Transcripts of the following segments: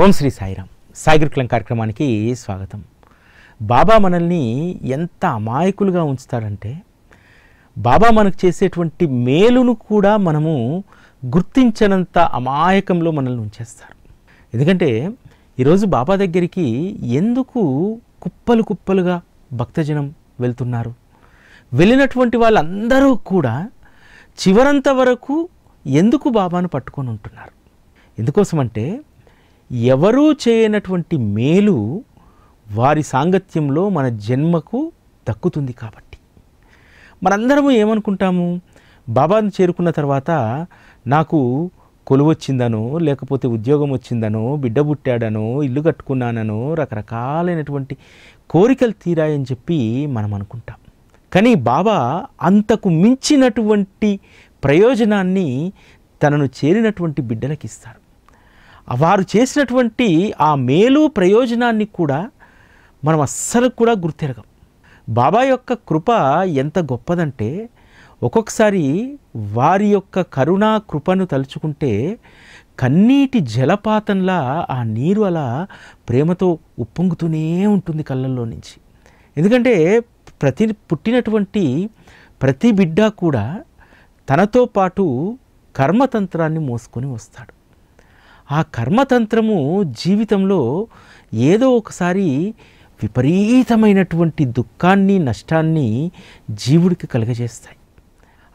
ఓం శ్రీ సాయిరామ్. సాయి గురుకులం కార్యక్రమానికి స్వాగతం. బాబా మనల్ని ఎంత అమాయకులుగా ఉంచుతాడంటే, బాబా మనకు చేసేటువంటి మేలును కూడా మనము గుర్తించనంత అమాయకంలో మనల్ని ఉంచేస్తారు. ఎందుకంటే ఈరోజు బాబా దగ్గరికి ఎందుకు కుప్పలు కుప్పలుగా భక్తజనం వెళ్తున్నారు? వెళ్ళినటువంటి వాళ్ళందరూ కూడా చివరంత వరకు ఎందుకు బాబాను పట్టుకొని ఉంటున్నారు? ఎందుకోసమంటే ఎవరూ చేయనటువంటి మేలు వారి సాంగత్యంలో మన జన్మకు దక్కుతుంది కాబట్టి. మనందరము ఏమనుకుంటాము, బాబాను చేరుకున్న తర్వాత నాకు కొలువు వచ్చిందనో, లేకపోతే ఉద్యోగం వచ్చిందనో, బిడ్డ పుట్టాడనో, ఇల్లు కట్టుకున్నాననో, రకరకాలైనటువంటి కోరికలు తీరాయని చెప్పి మనం అనుకుంటాం. కానీ బాబా అంతకు మించినటువంటి ప్రయోజనాన్ని తనను చేరినటువంటి బిడ్డలకు ఇస్తారు. వారు చేసినటువంటి ఆ మేలు ప్రయోజనాన్ని కూడా మనం అస్సలు కూడా గుర్తెరగం. బాబా యొక్క కృప ఎంత గొప్పదంటే, ఒక్కొక్కసారి వారి యొక్క కరుణా కృపను తలుచుకుంటే కన్నీటి జలపాతంలా ఆ నీరు అలా ప్రేమతో ఉప్పొంగుతూనే ఉంటుంది కళ్ళల్లో నుంచి. ఎందుకంటే పుట్టినటువంటి ప్రతి బిడ్డ కూడా తనతో పాటు కర్మతంత్రాన్ని మోసుకొని వస్తాడు. ఆ కర్మతంత్రము జీవితంలో ఏదో ఒకసారి విపరీతమైనటువంటి దుఃఖాన్ని, నష్టాన్ని జీవుడికి కలుగజేస్తాయి.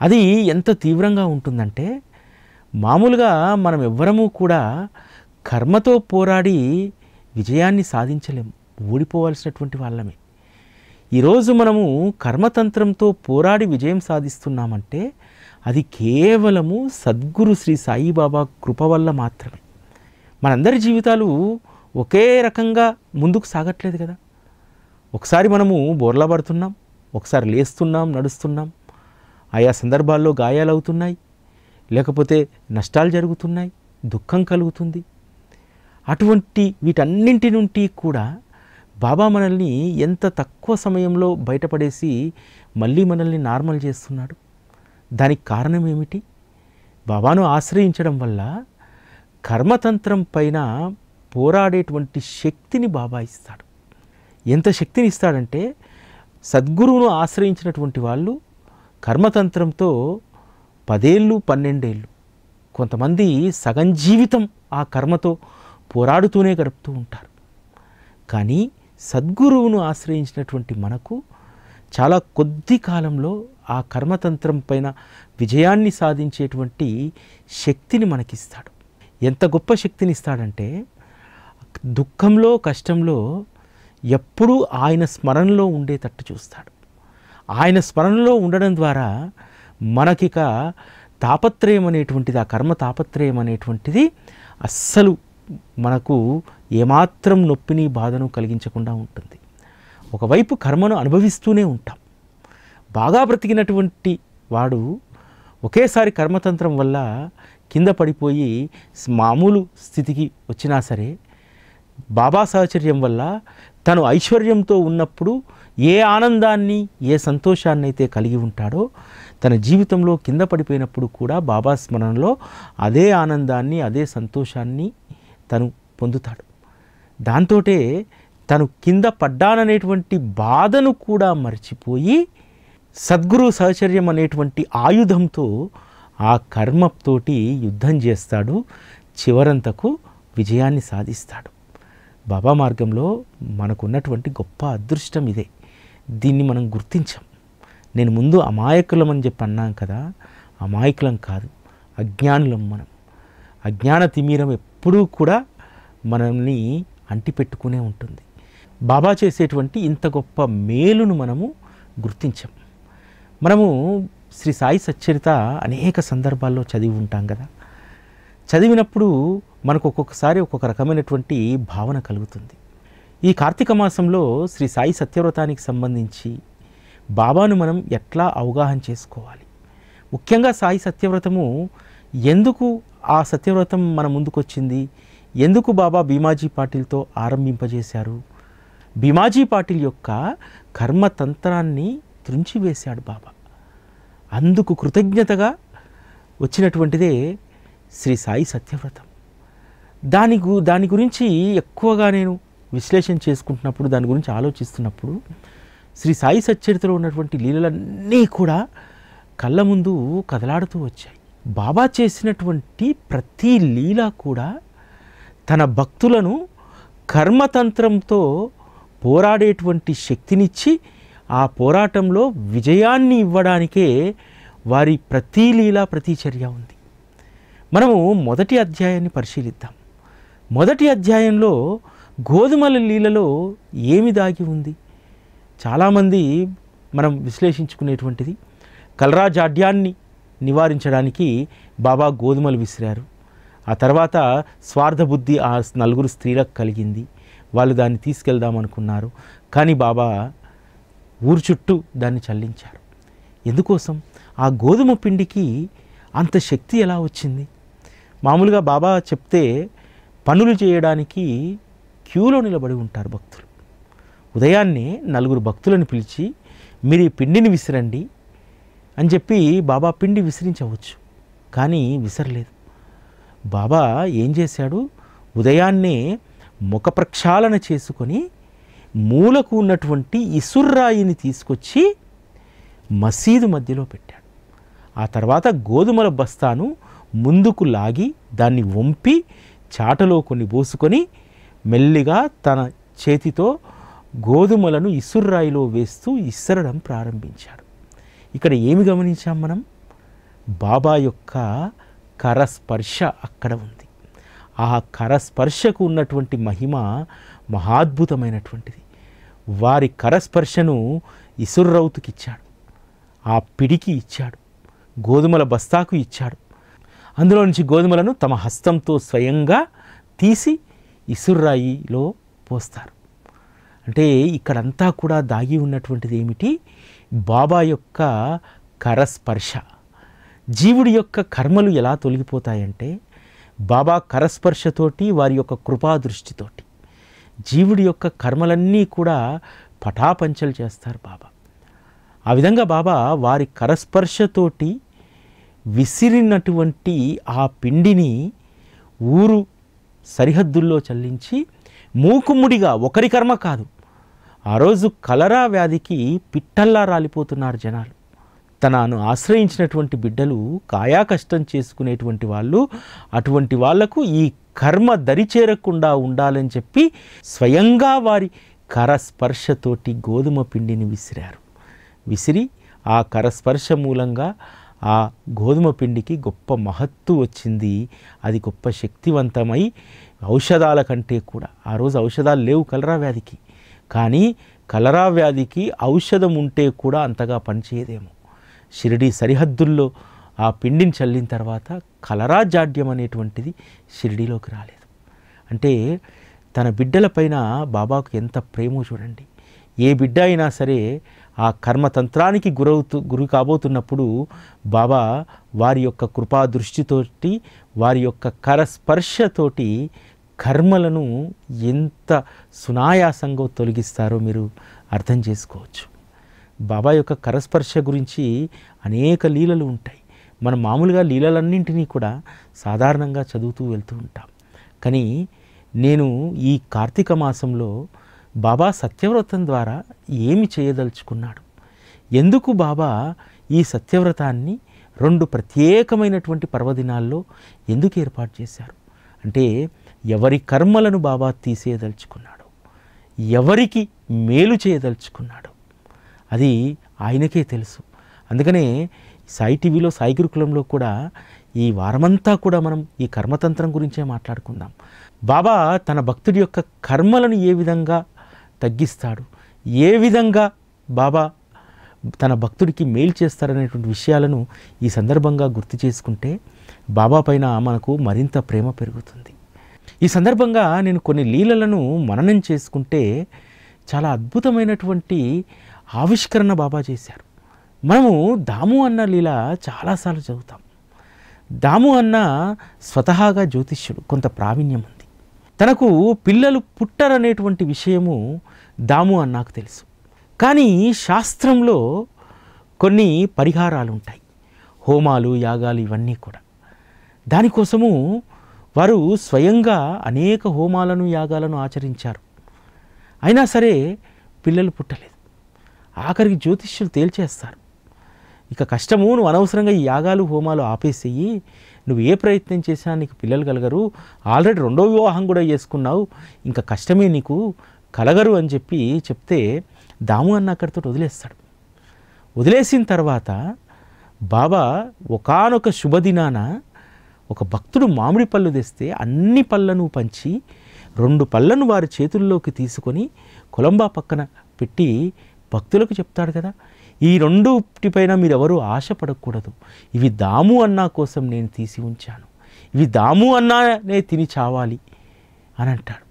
అది ఎంత తీవ్రంగా ఉంటుందంటే, మామూలుగా మనం ఎవ్వరము కూడా కర్మతో పోరాడి విజయాన్ని సాధించలేము, ఓడిపోవాల్సినటువంటి వాళ్ళమే. ఈరోజు మనము కర్మతంత్రంతో పోరాడి విజయం సాధిస్తున్నామంటే అది కేవలము సద్గురు శ్రీ సాయిబాబా కృప వల్ల మాత్రమే. మనందరి జీవితాలు ఒకే రకంగా ముందుకు సాగట్లేదు కదా. ఒకసారి మనము బోర్లా పడుతున్నాం, ఒకసారి లేస్తున్నాం, నడుస్తున్నాం, ఆయా సందర్భాల్లో గాయాలు అవుతున్నాయి, లేకపోతే నష్టాలు జరుగుతున్నాయి, దుఃఖం కలుగుతుంది. అటువంటి వీటన్నింటి నుండి కూడా బాబా మనల్ని ఎంత తక్కువ సమయంలో బయటపడేసి మళ్ళీ మనల్ని నార్మల్ చేస్తున్నాడు. దానికి కారణం ఏమిటి? బాబాను ఆశ్రయించడం వల్ల కర్మతంత్రం పైన పోరాడేటువంటి శక్తిని బాబా ఇస్తాడు. ఎంత శక్తిని ఇస్తాడంటే, సద్గురువును ఆశ్రయించినటువంటి వాళ్ళు కర్మతంత్రంతో 10 ఏళ్ళు 12 ఏళ్ళు, కొంతమంది సగం జీవితం ఆ కర్మతో పోరాడుతూనే గడుపుతూ ఉంటారు. కానీ సద్గురువును ఆశ్రయించినటువంటి మనకు చాలా కొద్ది కాలంలో ఆ కర్మతంత్రం పైన విజయాన్ని సాధించేటువంటి శక్తిని మనకిస్తాడు. ఎంత గొప్ప శక్తిని ఇస్తాడంటే, దుఃఖంలో, కష్టంలో ఎప్పుడూ ఆయన స్మరణలో ఉండేటట్టు చూస్తాడు. ఆయన స్మరణలో ఉండడం ద్వారా మనకిక తాపత్రయం అనేటువంటిది, ఆ కర్మ తాపత్రయం అనేటువంటిది అస్సలు మనకు ఏమాత్రం నొప్పిని, బాధను కలిగించకుండా ఉంటుంది. ఒకవైపు కర్మను అనుభవిస్తూనే ఉంటాం. బాగా బ్రతికినటువంటి వాడు ఒకేసారి కర్మతంత్రం వల్ల కింద పడిపోయి మామూలు స్థితికి వచ్చినా సరే, బాబా సహచర్యం వల్ల తను ఐశ్వర్యంతో ఉన్నప్పుడు ఏ ఆనందాన్ని, ఏ సంతోషాన్ని అయితే కలిగి ఉంటాడో, తన జీవితంలో కింద పడిపోయినప్పుడు కూడా బాబా స్మరణలో అదే ఆనందాన్ని, అదే సంతోషాన్ని తను పొందుతాడు. దాంతోటే తను కింద పడ్డాననేటువంటి బాధను కూడా మర్చిపోయి సద్గురు సహచర్యం అనేటువంటి ఆయుధంతో ఆ కర్మతోటి యుద్ధం చేస్తాడు, చివరంతకు విజయాన్ని సాధిస్తాడు. బాబా మార్గంలో మనకున్నటువంటి గొప్ప అదృష్టం ఇదే. దీన్ని మనం గుర్తించాం. నేను ముందు అమాయకులం అని చెప్పి అన్నాం కదా, అమాయకులం కాదు, అజ్ఞానులం మనం. అజ్ఞాన తిమిరం ఎప్పుడూ కూడా మనల్ని అంటిపెట్టుకునే ఉంటుంది. బాబా చేసేటువంటి ఇంత గొప్ప మేలును మనము గుర్తించాం. మనము శ్రీ సాయి సచ్చరిత అనేక సందర్భాల్లో చదివి ఉంటాం కదా. చదివినప్పుడు మనకు ఒక్కొక్కసారి ఒక్కొక్క రకమైనటువంటి భావన కలుగుతుంది. ఈ కార్తీక మాసంలో శ్రీ సాయి సత్యవ్రతానికి సంబంధించి బాబాను మనం ఎట్లా అవగాహన చేసుకోవాలి? ముఖ్యంగా సాయి సత్యవ్రతము ఎందుకు, ఆ సత్యవ్రతం మన ముందుకు వచ్చింది? ఎందుకు బాబా భీమాజీ పాటిల్తో ఆరంభింపజేశారు? భీమాజీ పాటిల్ యొక్క కర్మతంత్రాన్ని త్రుంచివేశాడు బాబా. అందుకు కృతజ్ఞతగా వచ్చినటువంటిదే శ్రీ సాయి సత్యవ్రతం. దాని గురించి ఎక్కువగా నేను విశ్లేషణ చేసుకుంటున్నప్పుడు, దాని గురించి ఆలోచిస్తున్నప్పుడు శ్రీ సాయి సచ్చరితలో ఉన్నటువంటి లీలలన్నీ కూడా కళ్ళ ముందు కదలాడుతూ వచ్చాయి. బాబా చేసినటువంటి ప్రతి లీల కూడా తన భక్తులను కర్మతంత్రంతో పోరాడేటువంటి శక్తినిచ్చి ఆ పోరాటంలో విజయాన్ని ఇవ్వడానికే వారి ప్రతి లీల, ప్రతి చర్య ఉంది. మనము మొదటి అధ్యాయాన్ని పరిశీలిద్దాం. మొదటి అధ్యాయంలో గోధుమల లీలలో ఏమి దాగి ఉంది? చాలామంది మనం విశ్లేషించుకునేటువంటిది, కలరా జాడ్యాన్ని నివారించడానికి బాబా గోధుమలు విసిరారు. ఆ తర్వాత స్వార్థ బుద్ధి ఆ నలుగురు స్త్రీలకు కలిగింది. వాళ్ళు దాన్ని తీసుకెళ్దామనుకున్నారు, కానీ బాబా ఊరు చుట్టూ దాన్ని చల్లించారు. ఎందుకోసం? ఆ గోధుమ పిండికి అంత శక్తి ఎలా వచ్చింది? మామూలుగా బాబా చెప్తే పనులు చేయడానికి క్యూలో నిలబడి ఉంటారు భక్తులు. ఉదయాన్నే నలుగురు భక్తులను పిలిచి మీరు ఈ పిండిని విసిరండి అని చెప్పి బాబా పిండి విసిరించవచ్చు, కానీ విసరలేదు. బాబా ఏం చేశాడు? ఉదయాన్నే ముఖ ప్రక్షాళన చేసుకొని మూలకు ఉన్నటువంటి ఇసుర్రాయిని తీసుకొచ్చి మసీదు మధ్యలో పెట్టాడు. ఆ తర్వాత గోధుమల బస్తాను ముందుకు లాగి దాన్ని వంపి చాటలో కొన్ని పోసుకొని మెల్లిగా తన చేతితో గోధుమలను ఇసుర్రాయిలో వేస్తూ ఇసరడం ప్రారంభించాడు. ఇక్కడ ఏమి గమనించాం మనం? బాబా యొక్క కరస్పర్శ అక్కడ ఉంది. ఆ కరస్పర్శకు ఉన్నటువంటి మహిమ మహాద్భుతమైనటువంటిది. వారి కరస్పర్శను ఇసుర్రౌతుకి ఇచ్చాడు, ఆ పిడికి ఇచ్చాడు, గోధుమల బస్తాకు ఇచ్చాడు. అందులో నుంచి గోధుమలను తమ హస్తంతో స్వయంగా తీసి ఇసుర్రాయిలో పోస్తారు. అంటే ఇక్కడంతా కూడా దాగి ఉన్నటువంటిది ఏమిటి? బాబా యొక్క కరస్పర్శ. జీవుడి యొక్క కర్మలు ఎలా తొలగిపోతాయంటే బాబా కరస్పర్శతోటి, వారి యొక్క కృపా దృష్టితోటి జీవుడి యొక్క కర్మలన్నీ కూడా పటాపంచలు చేస్తారు బాబా. ఆ విధంగా బాబా వారి కరస్పర్శతోటి విసిరినటువంటి ఆ పిండిని ఊరు సరిహద్దుల్లో చల్లించి మూకుమ్ముడిగా, ఒకరి కర్మ కాదు, ఆ రోజు కలరా వ్యాధికి పిట్టల్లా రాలిపోతున్నారు జనాలు. తనను ఆశ్రయించినటువంటి బిడ్డలు కాయా కష్టం చేసుకునేటువంటి వాళ్ళు, అటువంటి వాళ్లకు ఈ కర్మ దరిచేరకుండా ఉండాలని చెప్పి స్వయంగా వారి కరస్పర్శతోటి గోధుమ పిండిని విసిరారు. విసిరి ఆ కరస్పర్శ మూలంగా ఆ గోధుమ పిండికి గొప్ప మహత్తు వచ్చింది. అది గొప్ప శక్తివంతమై ఔషధాల కంటే కూడా, ఆ రోజు ఔషధాలు లేవు కలరా వ్యాధికి, కానీ కలరా వ్యాధికి ఔషధం ఉంటే కూడా అంతగా పనిచేయదేమో. షిరిడీ సరిహద్దుల్లో ఆ పిండిని చల్లిన తర్వాత కలరా జాడ్యం అనేటువంటిది షిరిడీలోకి రాలేదు. అంటే తన బిడ్డలపైన బాబాకు ఎంత ప్రేమో చూడండి. ఏ బిడ్డ అయినా సరే ఆ కర్మతంత్రానికి గురి కాబోతున్నప్పుడు బాబా వారి యొక్క కృపా దృష్టితోటి, వారి యొక్క కరస్పర్శతోటి కర్మలను ఎంత సునాయాసంగా తొలగిస్తారో మీరు అర్థం చేసుకోవచ్చు. బాబా యొక్క కరస్పర్శ గురించి అనేక లీలలు ఉంటాయి. మనం మామూలుగా లీలలన్నింటినీ కూడా సాధారణంగా చదువుతూ వెళ్తూ ఉంటాం. కానీ నేను ఈ కార్తీక మాసంలో బాబా సత్యవ్రతం ద్వారా ఏమి చేయదలుచుకున్నాడు, ఎందుకు బాబా ఈ సత్యవ్రతాన్ని 2 ప్రత్యేకమైనటువంటి పర్వదినాల్లో ఎందుకు ఏర్పాటు చేశారు అంటే, ఎవరి కర్మలను బాబా తీసేయదలుచుకున్నాడు, ఎవరికి మేలు చేయదలుచుకున్నాడు అది ఆయనకే తెలుసు. అందుకనే సాయి టీవీలో, సాయి గురుకులంలో కూడా ఈ వారమంతా కూడా మనం ఈ కర్మతంత్రం గురించే మాట్లాడుకుందాం. బాబా తన భక్తుడి యొక్క కర్మలను ఏ విధంగా తగ్గిస్తాడు, ఏ విధంగా బాబా తన భక్తుడికి మేలు చేస్తారనేటువంటి విషయాలను ఈ సందర్భంగా గుర్తు చేసుకుంటే బాబా పైన మనకు మరింత ప్రేమ పెరుగుతుంది. ఈ సందర్భంగా నేను కొన్ని లీలలను మననం చేసుకుంటే చాలా అద్భుతమైనటువంటి ఆవిష్కరణ బాబా చేశారు. మనము దాము అన్న లీల చాలాసార్లు చదువుతాం. దాము అన్న స్వతహాగా జ్యోతిష్యుడు, కొంత ప్రావీణ్యం ఉంది. తనకు పిల్లలు పుట్టరనేటువంటి విషయము దాము అన్నాకు తెలుసు. కానీ శాస్త్రంలో కొన్ని పరిహారాలు ఉంటాయి, హోమాలు, యాగాలు, ఇవన్నీ కూడా. దానికోసము వారు స్వయంగా అనేక హోమాలను యాగాలను ఆచరించారు. అయినా సరే పిల్లలు పుట్టలేదు. ఆఖరికి జ్యోతిష్యులు తేల్చేస్తారు, ఇక కష్టము, నువ్వు అనవసరంగా ఈ యాగాలు హోమాలు ఆపేసేయి, నువ్వు ఏ ప్రయత్నం చేసినా నీకు పిల్లలు కలగరు, ఆల్రెడీ 2వ వివాహం కూడా చేసుకున్నావు, ఇంకా కష్టమే నీకు, కలగరు అని చెప్తే దాము అన్న అక్కడితో వదిలేస్తాడు. వదిలేసిన తర్వాత బాబా ఒకానొక శుభదినాన ఒక భక్తుడు మామిడి పళ్ళు తెస్తే అన్ని పళ్ళను పంచి 2 పళ్ళను వారి చేతుల్లోకి తీసుకొని కొలంబా పక్కన పెట్టి భక్తులకు చెప్తాడు కదా, ఈ 2పైన మీరెవరూ ఆశపడకూడదు, ఇవి దాము అన్నా కోసం నేను తీసి ఉంచాను, ఇవి దాము అన్నానే తిని చావాలి అని అంటాడు.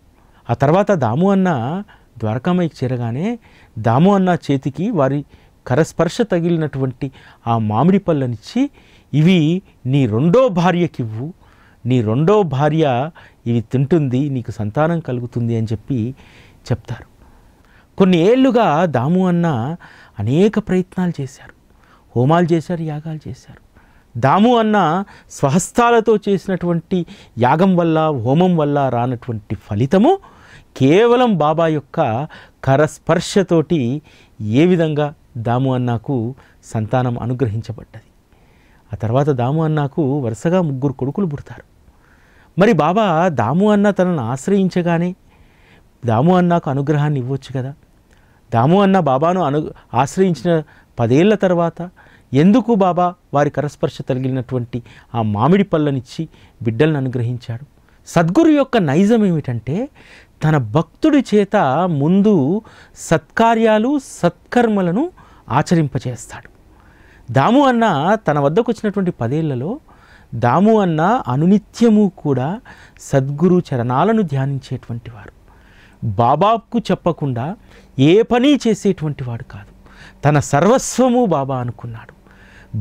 ఆ తర్వాత దాము అన్న ద్వారకామాయికి చేరగానే దాము అన్న చేతికి వారి కరస్పర్శ తగిలినటువంటి ఆ మామిడి పళ్ళనిచ్చి, ఇవి నీ 2వ భార్యకివ్వు, నీ 2వ భార్య ఇవి తింటుంది, నీకు సంతానం కలుగుతుంది అని చెప్తారు. కొన్ని ఏళ్ళుగా దాము అన్న అనేక ప్రయత్నాలు చేశారు, హోమాలు చేశారు, యాగాలు చేశారు. దాము అన్న స్వహస్తాలతో చేసినటువంటి యాగం వల్ల హోమం వల్ల రానటువంటి ఫలితము కేవలం బాబా యొక్క కరస్పర్శతోటి ఏ విధంగా దాము అన్నకు సంతానం అనుగ్రహించబడ్డది. ఆ తర్వాత దాము అన్నకు వరుసగా 3 కొడుకులు పుడతారు. మరి బాబా దాము అన్న తనను ఆశ్రయించగానే దాము అన్నకు అనుగ్రహాన్ని ఇవ్వచ్చు కదా. దాము అన్న బాబాను ఆశ్రయించిన 10 ఏళ్ల తర్వాత ఎందుకు బాబా వారి కరస్పర్శ తగిలినటువంటి ఆ మామిడి పళ్ళనిచ్చి బిడ్డలను అనుగ్రహించాడు? సద్గురు యొక్క నైజం ఏమిటంటే తన భక్తుడి చేత ముందు సత్కార్యాలు సత్కర్మలను ఆచరింపచేస్తాడు. దాము అన్న తన వద్దకు వచ్చినటువంటి 10 ఏళ్లలో దాము అన్న అనునిత్యము కూడా సద్గురు చరణాలను ధ్యానించేటువంటి వారు. బాబాకు చెప్పకుండా ఏ పని చేసేటువంటి వాడు కాదు. తన సర్వస్వము బాబా అనుకున్నాడు.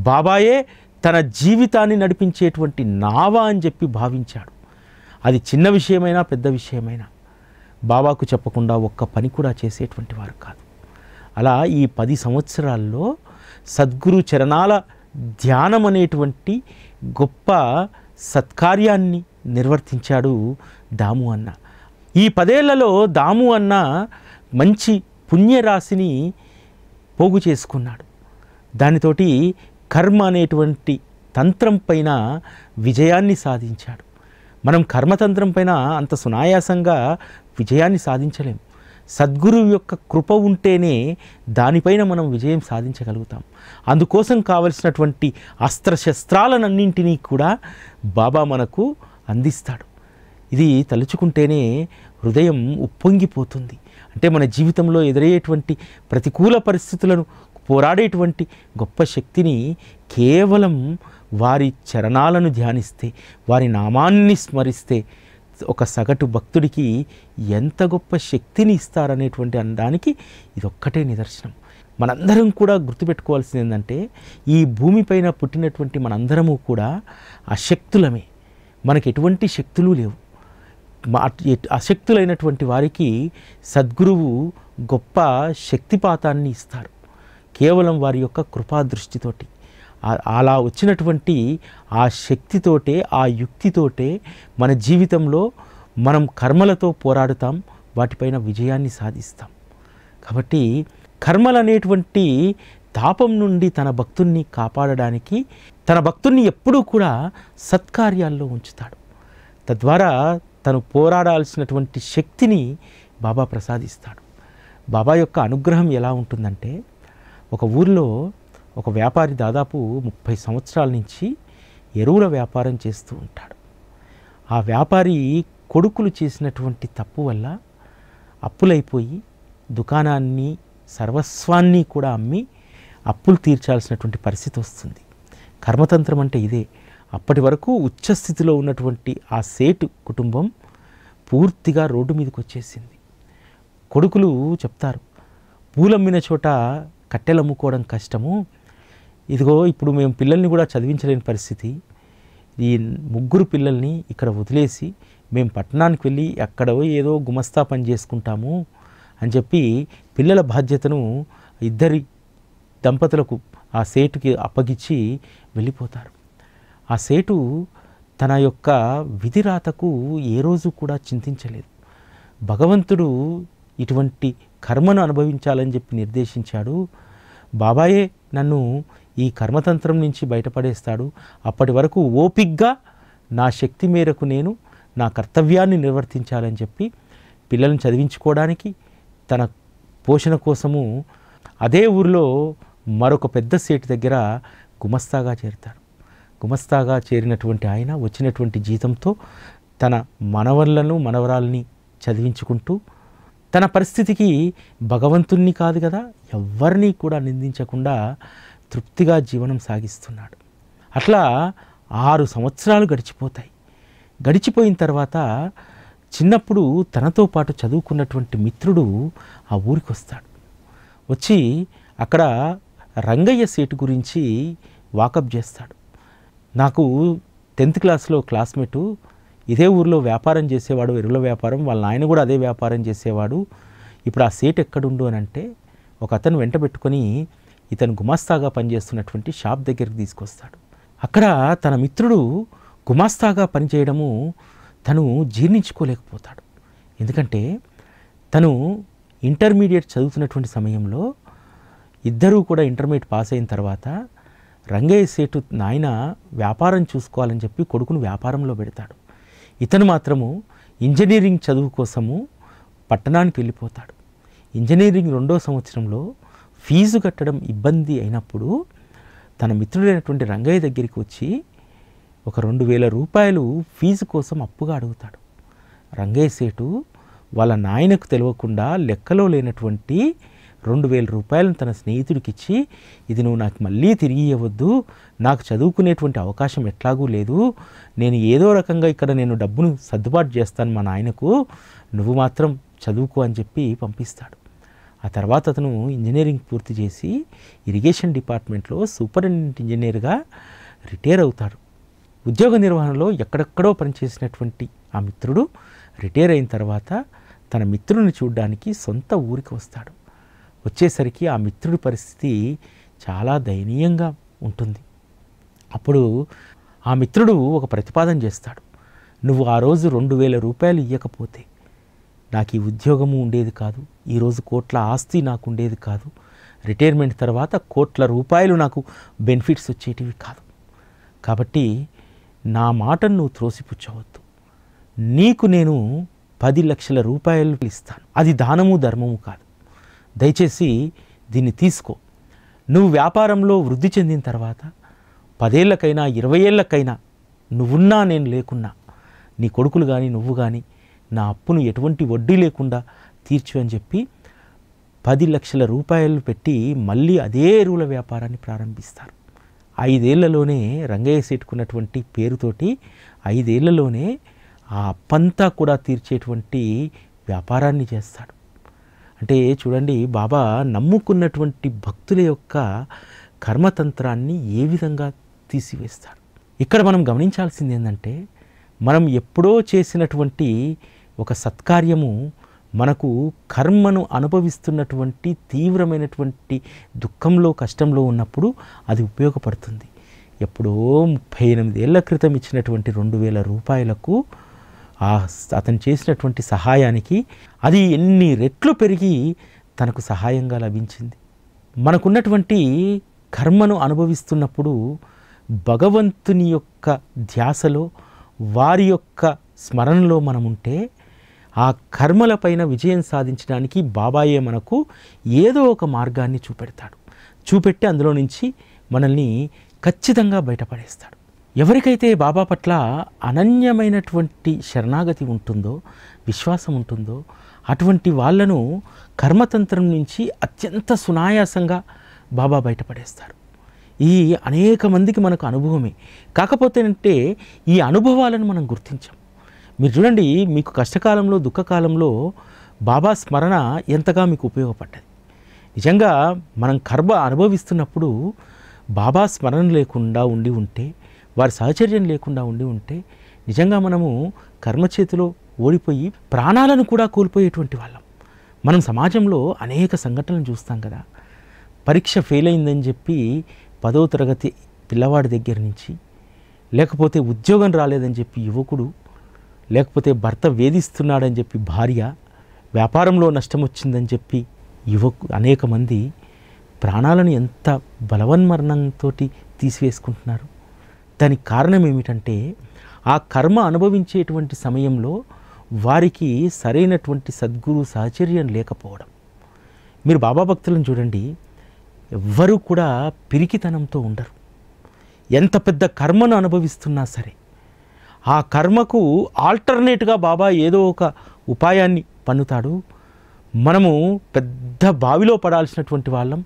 బాబాయే తన జీవితాన్ని నడిపించేటువంటి నావ అని భావించాడు. అది చిన్న విషయమైనా పెద్ద విషయమైనా బాబాకు చెప్పకుండా ఒక్క పని కూడా చేసేటువంటి వారు కాదు. అలా ఈ 10 సంవత్సరాల్లో సద్గురు చరణాల ధ్యానం అనేటువంటి గొప్ప సత్కార్యాన్ని నిర్వర్తించాడు దాము అన్న. ఈ 10 ఏళ్లలో దాము అన్న మంచి పుణ్యరాశిని పోగు చేసుకున్నాడు. దానితోటి కర్మ అనేటువంటి తంత్రం పైన విజయాన్ని సాధించాడు. మనం కర్మతంత్రం పైన అంత సునాయాసంగా విజయాన్ని సాధించలేం. సద్గురువు యొక్క కృప ఉంటేనే దానిపైన మనం విజయం సాధించగలుగుతాం. అందుకోసం కావలసినటువంటి అస్త్రశస్త్రాలన్నింటినీ కూడా బాబా మనకు అందిస్తాడు. ఇది తలుచుకుంటేనే హృదయం ఉప్పొంగిపోతుంది. అంటే మన జీవితంలో ఎదురయ్యేటువంటి ప్రతికూల పరిస్థితులను పోరాడేటువంటి గొప్ప శక్తిని కేవలం వారి చరణాలను ధ్యానిస్తే, వారి నామాన్ని స్మరిస్తే ఒక సగటు భక్తుడికి ఎంత గొప్ప శక్తిని ఇస్తారనేటువంటి దానికి ఇదొక్కటే నిదర్శనం. మనందరం కూడా గుర్తుపెట్టుకోవాల్సింది ఏంటంటే ఈ భూమిపైన పుట్టినటువంటి మనందరము కూడా అశక్తులమే. మనకు ఎటువంటి శక్తులు లేవు. అశక్తులైనటువంటి వారికి సద్గురువు గొప్ప శక్తిపాతాన్ని ఇస్తారు కేవలం వారి యొక్క కృపాదృష్టితోటి. అలా వచ్చినటువంటి ఆ శక్తితోటే, ఆ యుక్తితోటే మన జీవితంలో మనం కర్మలతో పోరాడుతాం, వాటిపైన విజయాన్ని సాధిస్తాం. కాబట్టి కర్మలు అనేటువంటి తాపం నుండి తన భక్తుణ్ణి కాపాడడానికి తన భక్తుణ్ణి ఎప్పుడూ కూడా సత్కార్యాల్లో ఉంచుతాడు. తద్వారా తను పోరాడాల్సినటువంటి శక్తిని బాబా ప్రసాదిస్తాడు. బాబా యొక్క అనుగ్రహం ఎలా ఉంటుందంటే, ఒక ఊరిలో ఒక వ్యాపారి దాదాపు 30 సంవత్సరాల నుంచి ఎరువుల వ్యాపారం చేస్తూ ఉంటాడు. ఆ వ్యాపారి కొడుకులు చేసినటువంటి తప్పు వల్ల అప్పులైపోయి దుకాణాన్ని సర్వస్వాన్ని కూడా అమ్మి అప్పులు తీర్చాల్సినటువంటి పరిస్థితి వస్తుంది. కర్మతంత్రం అంటే ఇదే. అప్పటి వరకు ఉచ్చస్థితిలో ఉన్నటువంటి ఆ సేటు కుటుంబం పూర్తిగా రోడ్డు మీదకి వచ్చేసింది. కొడుకులు చెప్తారు, పూలమ్మిన చోట కట్టెలు అమ్ముకోవడం కష్టము, ఇదిగో ఇప్పుడు మేము పిల్లల్ని కూడా చదివించలేని పరిస్థితి, ఈ 3 పిల్లల్ని ఇక్కడ వదిలేసి మేము పట్టణానికి వెళ్ళి అక్కడ ఏదో గుమస్తా పని చేసుకుంటాము అని పిల్లల బాధ్యతను 2 దంపతులకు ఆ సేటుకి అప్పగించి వెళ్ళిపోతారు. ఆ సేటు తన యొక్క విధిరాతకు ఏ రోజు కూడా చింతించలేదు. భగవంతుడు ఇటువంటి కర్మను అనుభవించాలని చెప్పి నిర్దేశించాడు. బాబాయే నన్ను ఈ కర్మతంత్రం నుంచి బయటపడేస్తాడు, అప్పటి వరకు ఓపిగ్గా నా శక్తి మేరకు నేను నా కర్తవ్యాన్ని నిర్వర్తించాలని చెప్పి పిల్లలను చదివించుకోవడానికి తన పోషణ కోసము అదే ఊరిలో మరొక పెద్ద సేటు దగ్గర గుమస్తాగా చేరుతాడు. గుమస్తాగా చేరినటువంటి ఆయన వచ్చినటువంటి జీతంతో తన మనవళ్ళను మనవరాల్ని చదివించుకుంటూ తన పరిస్థితికి భగవంతుణ్ణి కాదు కదా ఎవరిని కూడా నిందించకుండా తృప్తిగా జీవనం సాగిస్తున్నాడు. అట్లా 6 సంవత్సరాలు గడిచిపోతాయి. గడిచిపోయిన తర్వాత చిన్నప్పుడు తనతో పాటు చదువుకున్నటువంటి మిత్రుడు ఆ ఊరికి వస్తాడు. వచ్చి అక్కడ రంగయ్య సేటు గురించి వాకప్ చేస్తాడు. నాకు 10th క్లాస్లో క్లాస్మేటు ఇదే ఊరిలో వ్యాపారం చేసేవాడు, ఎరువుల వ్యాపారం, వాళ్ళ నాయన కూడా అదే వ్యాపారం చేసేవాడు. ఇప్పుడు ఆ సేటు ఎక్కడుండు అని అంటే ఒక అతను వెంట పెట్టుకొని ఇతను గుమాస్తాగా పనిచేస్తున్నటువంటి షాప్ దగ్గరికి తీసుకొస్తాడు. అక్కడ తన మిత్రుడు గుమాస్తాగా పనిచేయడము తను జీర్ణించుకోలేకపోతాడు. ఎందుకంటే తను ఇంటర్మీడియట్ చదువుతున్నటువంటి సమయంలో ఇద్దరూ కూడా ఇంటర్మీడియట్ పాస్ అయిన తర్వాత రంగయ్య సేటు నాయన వ్యాపారం చూసుకోవాలని చెప్పి కొడుకును వ్యాపారంలో పెడతాడు. ఇతను మాత్రము ఇంజనీరింగ్ చదువు కోసము పట్టణానికి వెళ్ళిపోతాడు. ఇంజనీరింగ్ 2వ సంవత్సరంలో ఫీజు కట్టడం ఇబ్బంది అయినప్పుడు తన మిత్రుడైనటువంటి రంగయ్య దగ్గరికి వచ్చి ఒక 2000 రూపాయలు ఫీజు కోసం అప్పుగా అడుగుతాడు. రంగయ్య సేటు వాళ్ళ నాయనకు తెలియకుండా లెక్కలో లేనటువంటి 2000 రూపాయలను తన స్నేహితుడికి ఇచ్చి, ఇది నువ్వు నాకు మళ్ళీ తిరిగి ఇవ్వద్దు, నాకు చదువుకునేటువంటి అవకాశం ఎట్లాగూ లేదు, నేను ఏదో రకంగా ఇక్కడ నేను డబ్బును సర్దుబాటు చేస్తాను మా నాయనకు, నువ్వు మాత్రం చదువుకో అని చెప్పి పంపిస్తాడు. ఆ తర్వాత అతను ఇంజనీరింగ్ పూర్తి చేసి ఇరిగేషన్ డిపార్ట్మెంట్లో సూపరింటెండెంట్ ఇంజనీర్గా రిటైర్ అవుతాడు. ఉద్యోగ నిర్వహణలో ఎక్కడెక్కడో పనిచేసినటువంటి ఆ మిత్రుడు రిటైర్ అయిన తర్వాత తన మిత్రుడిని చూడడానికి సొంత ఊరికి వస్తాడు. వచ్చేసరికి ఆ మిత్రుడి పరిస్థితి చాలా దయనీయంగా ఉంటుంది. అప్పుడు ఆ మిత్రుడు ఒక ప్రతిపాదన చేస్తాడు. నువ్వు ఆ రోజు 2000 రూపాయలు ఇవ్వకపోతే నాకు ఈ ఉద్యోగము ఉండేది కాదు, ఈరోజు కోట్ల ఆస్తి నాకు ఉండేది కాదు, రిటైర్మెంట్ తర్వాత కోట్ల రూపాయలు నాకు బెనిఫిట్స్ వచ్చేటివి కాదు. కాబట్టి నా మాటను నువ్వు త్రోసిపుచ్చవద్దు, నీకు నేను 10 లక్షల రూపాయలు ఇస్తాను, అది దానము ధర్మము కాదు, దయచేసి దీన్ని తీసుకో. నువ్వు వ్యాపారంలో వృద్ధి చెందిన తర్వాత 10 ఏళ్ళకైనా 20 ఏళ్ళకైనా నువ్వున్నా నేను లేకున్నా నీ కొడుకులు కానీ నువ్వు కానీ నా అప్పును ఎటువంటి వడ్డీ లేకుండా తీర్చు అని చెప్పి 10 లక్షల రూపాయలు పెట్టి మళ్ళీ అదే ఎరువుల వ్యాపారాన్ని ప్రారంభిస్తారు. 5 ఏళ్లలోనే రంగయ్య సేటుకున్నటువంటి పేరుతోటి 5 ఏళ్లలోనే ఆ అప్పంతా కూడా తీర్చేటువంటి వ్యాపారాన్ని చేస్తాడు. అంటే చూడండి, బాబా నమ్ముకున్నటువంటి భక్తుల యొక్క కర్మతంత్రాన్ని ఏ విధంగా తీసివేస్తాడు. ఇక్కడ మనం గమనించాల్సింది ఏంటంటే, మనం ఎప్పుడో చేసినటువంటి ఒక సత్కార్యము మనకు కర్మను అనుభవిస్తున్నటువంటి తీవ్రమైనటువంటి దుఃఖంలో కష్టంలో ఉన్నప్పుడు అది ఉపయోగపడుతుంది. ఎప్పుడో 38 ఏళ్ల క్రితం ఇచ్చినటువంటి 2000 రూపాయలకు అతను చేసినటువంటి సహాయానికి అది ఎన్ని రెట్లు పెరిగి తనకు సహాయంగా లభించింది. మనకున్నటువంటి కర్మను అనుభవిస్తున్నప్పుడు భగవంతుని యొక్క ధ్యాసలో వారి యొక్క స్మరణలో మనం ఉంటే ఆ కర్మలపైన విజయం సాధించడానికి బాబాయే మనకు ఏదో ఒక మార్గాన్ని చూపెట్టి అందులో నుంచి మనల్ని ఖచ్చితంగా బయటపడేస్తాడు. ఎవరికైతే బాబా పట్ల అనన్యమైనటువంటి శరణాగతి ఉంటుందో, విశ్వాసం ఉంటుందో, అటువంటి వాళ్ళను కర్మతంత్రం నుంచి అత్యంత సునాయాసంగా బాబా బయటపడేస్తారు. ఈ అనేక మందికి మనకు అనుభవమే. కాకపోతే అంటే ఈ అనుభవాలను మనం గుర్తించాం. మీరు చూడండి, మీకు కష్టకాలంలో దుఃఖకాలంలో బాబా స్మరణ ఎంతగా మీకు ఉపయోగపడ్డది. నిజంగా మనం కర్మ అనుభవిస్తున్నప్పుడు బాబా స్మరణ లేకుండా ఉంటే, వారి సహచర్యం లేకుండా ఉంటే నిజంగా మనము కర్మ చేతిలో ఓడిపోయి ప్రాణాలను కూడా కోల్పోయేటువంటి వాళ్ళం. మనం సమాజంలో అనేక సంఘటనలు చూస్తాం కదా. పరీక్ష ఫెయిల్ అయిందని చెప్పి 10వ తరగతి పిల్లవాడి దగ్గర నుంచి లేకపోతే ఉద్యోగం రాలేదని చెప్పి యువకుడు, లేకపోతే భర్త వేధిస్తున్నాడని చెప్పి భార్య, వ్యాపారంలో నష్టం వచ్చిందని చెప్పి అనేక మంది ప్రాణాలను ఎంత బలవన్మరణంతో తీసివేసుకుంటున్నారు. దానికి కారణం ఏమిటంటే ఆ కర్మ అనుభవించేటువంటి సమయంలో వారికి సరైనటువంటి సద్గురు సహచర్యం లేకపోవడం. మీరు బాబా భక్తులను చూడండి, ఎవ్వరూ కూడా పిరికితనంతో ఉండరు. ఎంత పెద్ద కర్మను అనుభవిస్తున్నా సరే ఆ కర్మకు ఆల్టర్నేట్గా బాబా ఏదో ఒక ఉపాయాన్ని పన్నుతాడు. మనము పెద్ద బావిలో పడాల్సినటువంటి వాళ్ళం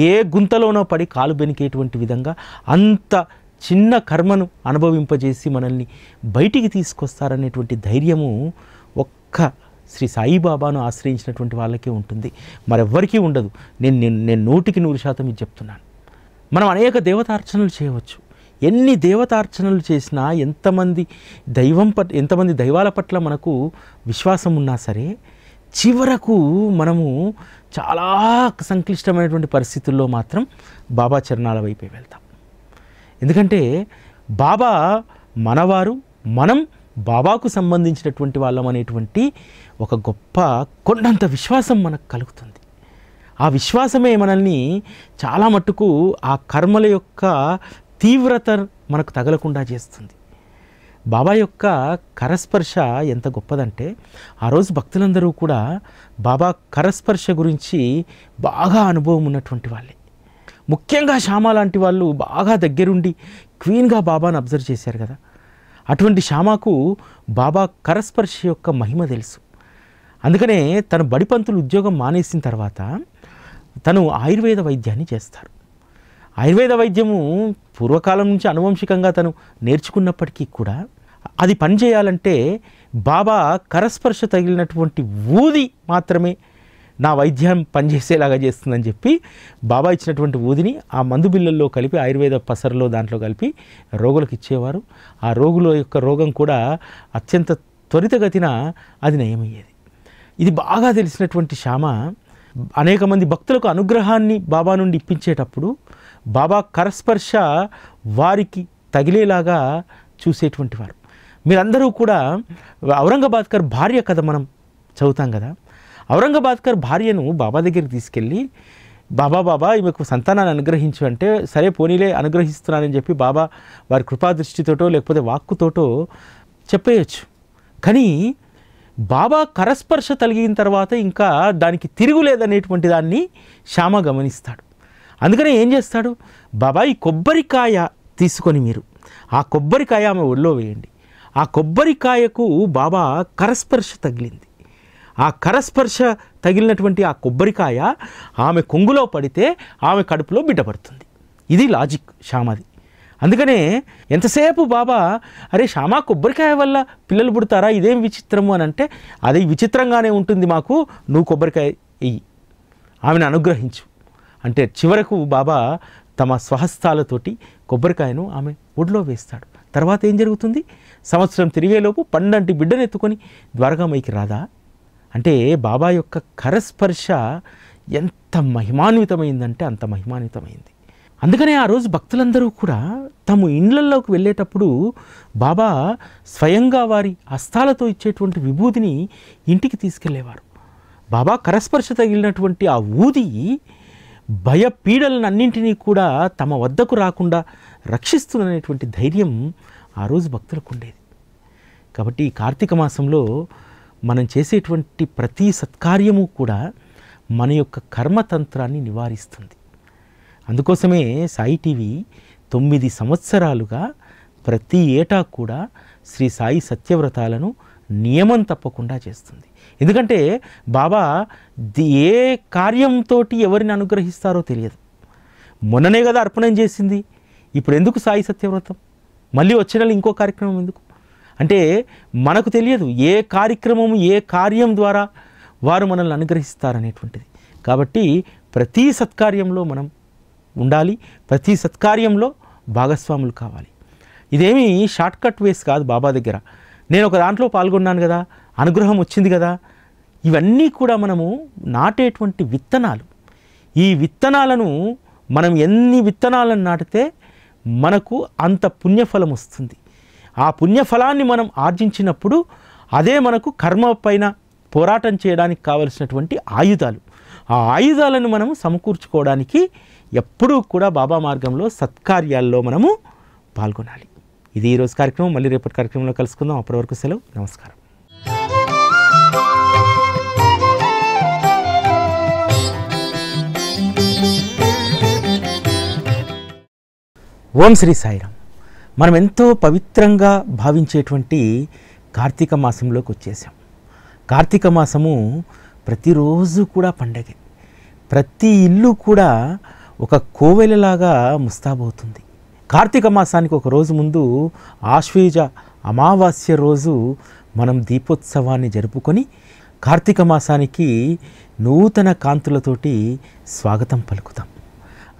ఏ గుంతలోనో పడి కాలు బెనికేటువంటి విధంగా అంత చిన్న కర్మను అనుభవింపజేసి మనల్ని బయటికి తీసుకొస్తారనేటువంటి ధైర్యము ఒక్క శ్రీ సాయిబాబాను ఆశ్రయించినటువంటి వాళ్ళకే ఉంటుంది, మరెవ్వరికీ ఉండదు. నేను 100% ఇది చెప్తున్నాను. మనం అనేక దేవతార్చనలు చేయవచ్చు. ఎన్ని దేవతార్చనలు చేసినా, ఎంతమంది దైవాల పట్ల మనకు విశ్వాసం ఉన్నా సరే చివరకు మనము చాలా సంక్లిష్టమైనటువంటి పరిస్థితుల్లో మాత్రం బాబా చరణాల వైపే వెళ్తాం. ఎందుకంటే బాబా మనవారు, మనం బాబాకు సంబంధించినటువంటి వాళ్ళం అనేటువంటి ఒక గొప్ప కొండంత విశ్వాసం మనకు కలుగుతుంది. ఆ విశ్వాసమే మనల్ని చాలా మట్టుకు ఆ కర్మల యొక్క తీవ్రత మనకు తగలకుండా చేస్తుంది. బాబా యొక్క కరస్పర్శ ఎంత గొప్పదంటే ఆ రోజు భక్తులందరూ కూడా బాబా కరస్పర్శ గురించి బాగా అనుభవం ఉన్నటువంటి వాళ్ళే. ముఖ్యంగా శ్యామ లాంటి వాళ్ళు బాగా దగ్గరుండి క్వీన్గా బాబాను అబ్జర్వ్ చేశారు కదా. అటువంటి శ్యామకు బాబా కరస్పర్శ యొక్క మహిమ తెలుసు. అందుకనే తను బడిపంతులు ఉద్యోగం మానేసిన తర్వాత తను ఆయుర్వేద వైద్యాన్ని చేస్తారు. ఆయుర్వేద వైద్యము పూర్వకాలం నుంచి అనువంశికంగా తను నేర్చుకున్నప్పటికీ కూడా అది పనిచేయాలంటే బాబా కరస్పర్శ తగిలినటువంటి ఊది మాత్రమే నా వైద్యం పనిచేసేలాగా చేస్తుందని చెప్పి బాబా ఇచ్చినటువంటి ఊదిని ఆ మందు బిళ్ళల్లో కలిపి ఆయుర్వేద పసరులో దాంట్లో కలిపి రోగులకు ఇచ్చేవారు. ఆ రోగుల యొక్క రోగం కూడా అత్యంత త్వరితగతిన అది నయమయ్యేది. ఇది బాగా తెలిసినటువంటి శ్యామ అనేక మంది భక్తులకు అనుగ్రహాన్ని బాబా నుండి ఇప్పించేటప్పుడు బాబా కరస్పర్శ వారికి తగిలేలాగా చూసేటువంటి వారు. మీరందరూ కూడా ఔరంగాబాద్కర్ భార్య కథ మనం చదువుతాం కదా. ఔరంగాబాద్కర్ భార్యను బాబా దగ్గరికి తీసుకెళ్ళి బాబా ఈమెకు సంతానాన్ని అనుగ్రహించు అంటే సరే పోనీలే అనుగ్రహిస్తున్నానని చెప్పి బాబా వారి కృపాదృష్టితోటో లేకపోతే వాక్కుతోటో చెప్పేయచ్చు. కానీ బాబా కరస్పర్శ తగిలిన తర్వాత ఇంకా దానికి తిరుగులేదనేటువంటి దాన్ని శ్యామ గమనిస్తాడు. అందుకనే ఏం చేస్తాడు, బాబా ఈ కొబ్బరికాయ తీసుకొని మీరు ఆ కొబ్బరికాయ ఆమె ఒళ్ళో వేయండి. ఆ కొబ్బరికాయకు బాబా కరస్పర్శ తగిలింది. ఆ కరస్పర్శ తగిలినటువంటి ఆ కొబ్బరికాయ ఆమె కొంగులో పడితే ఆమె కడుపులో బిడ్డ పడుతుంది. ఇది లాజిక్ శ్యామది. అందుకనే ఎంతసేపు బాబా అరే శ్యామ కొబ్బరికాయ వల్ల పిల్లలు పుడతారా, ఇదేం విచిత్రము అని అంటే అది విచిత్రంగానే ఉంటుంది మాకు, నువ్వు కొబ్బరికాయ వెయ్యి, ఆమెను అనుగ్రహించు అంటే చివరకు బాబా తమ స్వహస్తాలతోటి కొబ్బరికాయను ఆమె ఒడిలో వేస్తాడు. తర్వాత ఏం జరుగుతుంది, సంవత్సరం తిరిగేలోపు పండంటి బిడ్డనెత్తుకొని ద్వారకామైకి రాదా అంటే బాబా యొక్క కరస్పర్శ ఎంత మహిమాన్వితమైందంటే అంత మహిమాన్వితమైంది. అందుకనే ఆ రోజు భక్తులందరూ కూడా తమ ఇండ్లలోకి వెళ్ళేటప్పుడు బాబా స్వయంగా వారి హస్తాలతో ఇచ్చేటువంటి విభూతిని ఇంటికి తీసుకెళ్లేవారు. బాబా కరస్పర్శ తగిలినటువంటి ఆ ఊది భయపీడలన్నింటినీ కూడా తమ వద్దకు రాకుండా రక్షిస్తున్నటువంటి ధైర్యం ఆ రోజు భక్తులకు ఉండేది. కాబట్టి ఈ కార్తీక మాసంలో మనం చేసేటువంటి ప్రతి సత్కార్యము కూడా మన యొక్క కర్మతంత్రాన్ని నివారిస్తుంది. అందుకోసమే సాయి టీవీ 9 సంవత్సరాలుగా ప్రతి ఏటా కూడా శ్రీ సాయి సత్యవ్రతాలను నియమం తప్పకుండా చేస్తుంది. ఎందుకంటే బాబా ఏ కార్యంతో ఎవరిని అనుగ్రహిస్తారో తెలియదు. మొన్ననే కదా అర్పణం చేసింది, ఇప్పుడు ఎందుకు సాయి సత్యవ్రతం, మళ్ళీ వచ్చే నెల ఇంకో కార్యక్రమం ఎందుకు అంటే మనకు తెలియదు ఏ కార్యక్రమం ఏ కార్యం ద్వారా వారు మనల్ని అనుగ్రహిస్తారనేటువంటిది. కాబట్టి ప్రతి సత్కార్యంలో మనం ఉండాలి, ప్రతి సత్కార్యంలో భాగస్వాములు కావాలి. ఇదేమీ షార్ట్కట్ వేస్ కాదు బాబా దగ్గర. నేను ఒక దాంట్లో పాల్గొన్నాను కదా, అనుగ్రహం వచ్చింది కదా, ఇవన్నీ కూడా మనము నాటేటువంటి విత్తనాలు. ఈ విత్తనాలను మనం ఎన్ని విత్తనాలను నాటితే మనకు అంత పుణ్యఫలం వస్తుంది. ఆ పుణ్యఫలాన్ని మనం ఆర్జించినప్పుడు అదే మనకు కర్మ పైన పోరాటం చేయడానికి కావలసినటువంటి ఆయుధాలు. ఆ ఆయుధాలను మనం సమకూర్చుకోవడానికి ఎప్పుడూ కూడా బాబా మార్గంలో సత్కార్యాల్లో మనము పాల్గొనాలి. ఇది ఈరోజు కార్యక్రమం. మళ్ళీ రేపటి కార్యక్రమంలో కలుసుకుందాం. అప్పటి వరకు సెలవు. నమస్కారం. ఓం శ్రీ సాయిరామ్. మనం ఎంతో పవిత్రంగా భావించేటువంటి కార్తీక మాసంలోకి వచ్చేసాం. కార్తీక మాసము ప్రతిరోజు కూడా పండగే. ప్రతి ఇల్లు కూడా ఒక కోవెలలాగా ముస్తాబవుతుంది. కార్తీక మాసానికి ఒక రోజు ముందు ఆశ్వేజ అమావాస్య రోజు మనం దీపోత్సవాన్ని జరుపుకొని కార్తీక మాసానికి నూతన కాంతులతోటి స్వాగతం పలుకుతాం.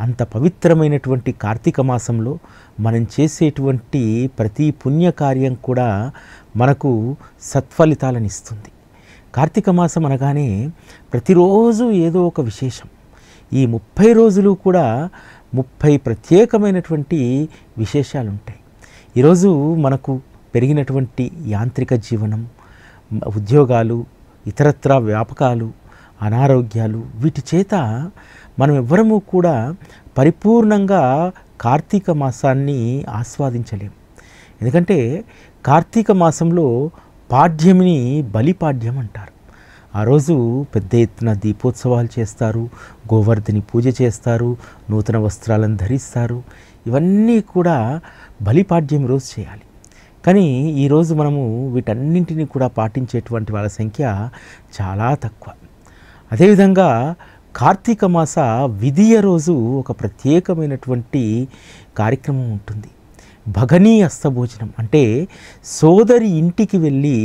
అంత పవిత్రమైనటువంటి కార్తీక మాసంలో మనం చేసేటువంటి ప్రతి పుణ్యకార్యం కూడా మనకు సత్ఫలితాలను ఇస్తుంది. కార్తీక మాసం అనగానే ప్రతిరోజు ఏదో ఒక విశేషం. ఈ 30 రోజులు కూడా 30 ప్రత్యేకమైనటువంటి విశేషాలు ఉంటాయి. ఈరోజు మనకు పెరిగినటువంటి యాంత్రిక జీవనం, ఉద్యోగాలు, ఇతరత్ర వ్యాపకాలు, అనారోగ్యాలు, వీటి చేత మనం ఎవ్వరము కూడా పరిపూర్ణంగా కార్తీక మాసాన్ని ఆస్వాదించలేము. ఎందుకంటే కార్తీక మాసంలో పాడ్యమిని బలిపాడ్యం అంటారు. ఆ రోజు పెద్ద ఎత్తున దీపోత్సవాలు చేస్తారు, గోవర్ధని పూజ చేస్తారు, నూతన వస్త్రాలను ధరిస్తారు. ఇవన్నీ కూడా బలిపాడ్యం రోజు చేయాలి. కానీ ఈరోజు మనము వీటన్నింటినీ కూడా పాటించేటువంటి వాళ్ళ సంఖ్య చాలా తక్కువ. అదేవిధంగా కార్తీక మాస విదియ రోజు ఒక ప్రత్యేకమైనటువంటి కార్యక్రమం ఉంటుంది. భగనీ అస్తభోజనం అంటే సోదరి ఇంటికి వెళ్ళి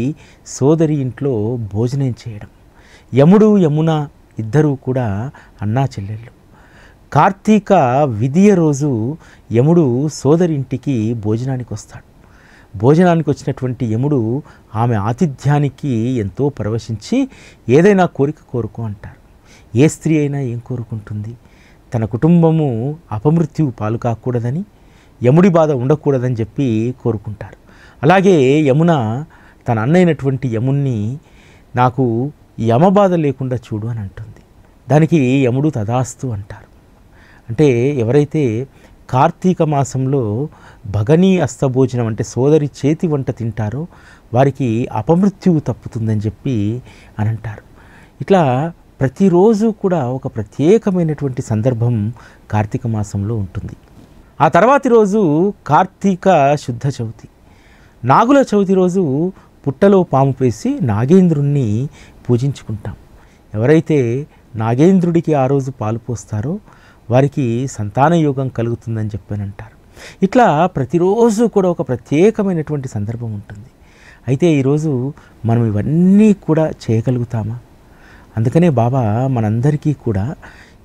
సోదరి ఇంట్లో భోజనం చేయడం. యముడు యమున ఇద్దరూ కూడా అన్నా చెల్లెళ్ళు. కార్తీక విదియ రోజు యముడు సోదరి ఇంటికి భోజనానికి వస్తాడు. భోజనానికి వచ్చినటువంటి యముడు ఆమె ఆతిథ్యానికి ఎంతో పరవశించి ఏదైనా కోరిక కోరుకో అంటారు. ఏ స్త్రీ అయినా ఏం కోరుకుంటుంది? తన కుటుంబము అపమృత్యువు పాలు కాకూడదని, యముడి బాధ ఉండకూడదని చెప్పి కోరుకుంటారు. అలాగే యమున తన అన్నైనటువంటి యముణ్ణి నాకు యమబాధ లేకుండా చూడు అని అంటుంది. దానికి యముడు తదాస్తు అంటారు. అంటే ఎవరైతే కార్తీక మాసంలో భగనీ అస్తభోజనం అంటే సోదరి చేతి వంట తింటారో వారికి అపమృత్యువు తప్పుతుందని చెప్పి అని అంటారు. ఇట్లా ప్రతిరోజు కూడా ఒక ప్రత్యేకమైనటువంటి సందర్భం కార్తీక మాసంలో ఉంటుంది. ఆ తర్వాతి రోజు కార్తీక శుద్ధ చవితి. నాగుల చవితి రోజు పుట్టలో పాము పేసి నాగేంద్రుణ్ణి పూజించుకుంటాం. ఎవరైతే నాగేంద్రుడికి ఆ రోజు పాలు పోస్తారో వారికి సంతాన యోగం కలుగుతుందని చెప్పానంటారు. ఇట్లా ప్రతిరోజు కూడా ఒక ప్రత్యేకమైనటువంటి సందర్భం ఉంటుంది. అయితే ఈరోజు మనం ఇవన్నీ కూడా చేయగలుగుతామా? అందుకనే బాబా మనందరికీ కూడా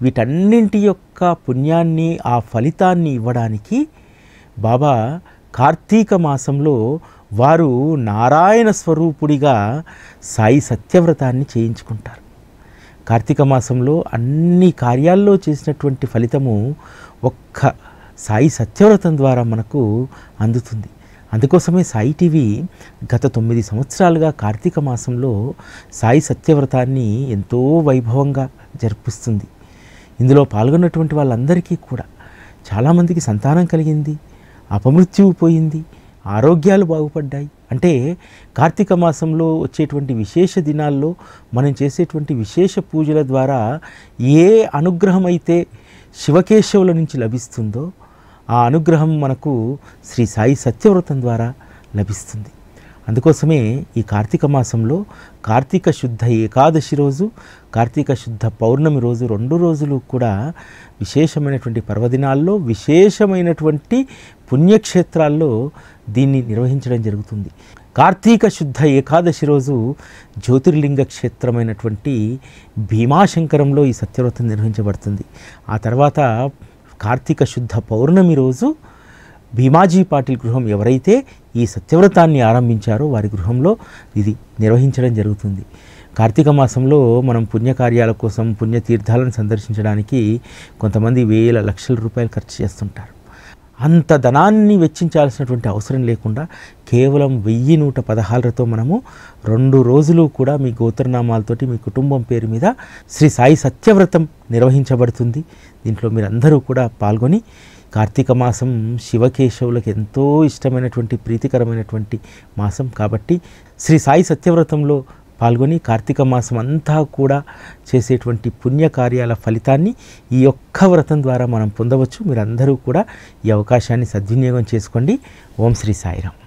వీటన్నింటి యొక్క పుణ్యాన్ని, ఆ ఫలితాన్ని ఇవ్వడానికి బాబా కార్తీక మాసంలో వారు నారాయణ స్వరూపుడిగా సాయి సత్యవ్రతాన్ని చేయించుకుంటారు. కార్తీక మాసంలో అన్ని కార్యాల్లో చేసినటువంటి ఫలితము ఒక్క సాయి సత్యవ్రతం ద్వారా మనకు అందుతుంది. అందుకోసమే సాయి టీవీ గత 9 సంవత్సరాలుగా కార్తీక మాసంలో సాయి సత్యవ్రతాన్ని ఎంతో వైభవంగా జరిపిస్తుంది. ఇందులో పాల్గొన్నటువంటి వాళ్ళందరికీ కూడా చాలామందికి సంతానం కలిగింది, అపమృత్యువు పోయింది, ఆరోగ్యాలు బాగుపడ్డాయి. అంటే కార్తీక మాసంలో వచ్చేటువంటి విశేష దినాల్లో మనం చేసేటువంటి విశేష పూజల ద్వారా ఏ అనుగ్రహం అయితే శివకేశవుల నుంచి లభిస్తుందో ఆ అనుగ్రహం మనకు శ్రీ సాయి సత్యవ్రతం ద్వారా లభిస్తుంది. అందుకోసమే ఈ కార్తీక మాసంలో కార్తీక శుద్ధ ఏకాదశి రోజు, కార్తీక శుద్ధ పౌర్ణమి రోజు 2 రోజులు కూడా విశేషమైనటువంటి పర్వదినాల్లో, విశేషమైనటువంటి పుణ్యక్షేత్రాల్లో దీన్ని నిర్వహించడం జరుగుతుంది. కార్తీక శుద్ధ ఏకాదశి రోజు జ్యోతిర్లింగ క్షేత్రమైనటువంటి భీమాశంకరంలో ఈ సత్యవ్రతం నిర్వహించబడుతుంది. ఆ తర్వాత కార్తీక శుద్ధ పౌర్ణమి రోజు భీమాజీ పాటిల్ గృహం ఎవరైతే ఈ సత్యవ్రతాన్ని ఆరంభించారో వారి గృహంలో ఇది నిర్వహించడం జరుగుతుంది. కార్తీక మాసంలో మనం పుణ్యకార్యాల కోసం పుణ్యతీర్థాలను సందర్శించడానికి కొంతమంది వేల లక్షల రూపాయలు ఖర్చు చేస్తుంటారు. అంత ధనాన్ని వెచ్చించాల్సినటువంటి అవసరం లేకుండా కేవలం 1116తో మనము 2 రోజులు కూడా మీ గోత్రనామాలతోటి మీ కుటుంబం పేరు మీద శ్రీ సాయి సత్యవ్రతం నిర్వహించబడుతుంది. దీంట్లో మీరందరూ కూడా పాల్గొని, కార్తీక మాసం శివకేశవులకు ఎంతో ఇష్టమైనటువంటి ప్రీతికరమైనటువంటి మాసం కాబట్టి శ్రీ సాయి సత్యవ్రతంలో పాల్గొని కార్తీక మాసం అంతా కూడా చేసేటువంటి పుణ్యకార్యాల ఫలితాన్ని ఈ ఒక్క వ్రతం ద్వారా మనం పొందవచ్చు. మీరందరూ కూడా ఈ అవకాశాన్ని సద్వినియోగం చేసుకోండి. ఓం శ్రీ సాయిరామ్.